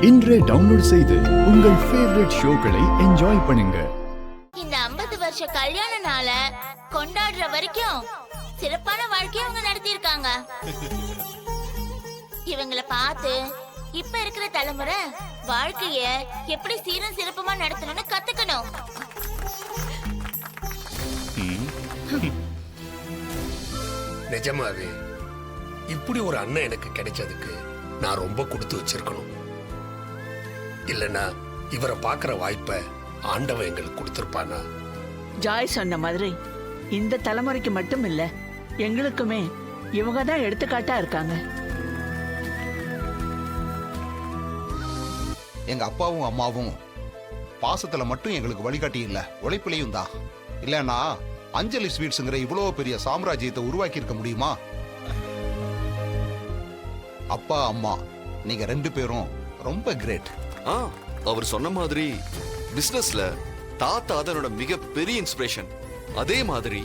இன்றே டவுன்லோட் செய்து உங்கள் ஃபேவரட் ஷோக்களை என்ஜாய் பண்ணுங்க. இந்த 50 வருஷ கல்யாண நாள கொண்டாடுற வரைக்கும் சிறப்பான வாழ்க்கையை அவங்க நடத்தியிருக்காங்க. இவங்களை பார்த்து இப்ப இருக்கிற தலைமுறை வாழ்க்கைய எப்படி சீரும் சிறப்புமா நடத்தணும்னு கத்துக்கணும். நிஜமாவே இப்படி ஒரு அண்ணன் எனக்கு கிடைச்சதுக்கு நான் ரொம்ப கொடுத்து வச்சிருக்கணும். இல்லனா இவரை பார்க்கிற வாய்ப்பை ஆண்டவன் எங்களுக்கு கொடுத்திருப்பானா? ஜாய் சொன்ன மாதிரி இந்த தலைமுறைக்கு மட்டும் இல்ல, எங்களுக்குமே இவங்க தான் எடுத்துக்காட்டா இருக்காங்க. எங்க அப்பாவும் அம்மாவும் பாசத்துல மட்டும் எங்களுக்கு வழிகாட்டி இல்ல, உழைப்பிலையும் தான். இல்லன்னா அஞ்சலி ஸ்வீட்ஸ்ங்கிற இவ்வளவு பெரிய சாம்ராஜ்யத்தை உருவாக்கி இருக்க முடியுமா? அப்பா அம்மா நீங்க 2 பேரும் ரொம்ப கிரேட். அவர் சொன்ன மாதிரி பிசினஸ்ல தாத்தா அதனோட மிகப்பெரிய இன்ஸ்பிரேஷன். அதே மாதிரி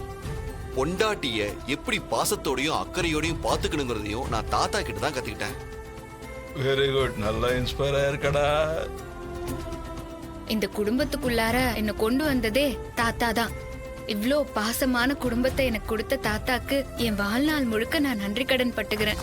பொண்டாட்டிய எப்படி பாசத்தோடையும் அக்கறையோடையும் பாத்துக்கணுங்கிறதையும் நான் தாத்தா கிட்ட தான் கத்துக்கிட்டேன். வெரி குட், நல்லா இன்ஸ்பயர் ஆயிருக்கடா. இந்த குடும்பத்துக்குள்ளார என்ன கொண்டு வந்ததே தாத்தா தான். இவ்ளோ பாசமான குடும்பத்தை எனக்கு கொடுத்த தாத்தாக்கு என் வாழ்நாள் முழுக்க நான் நன்றி கடன் பட்டுகிறேன்.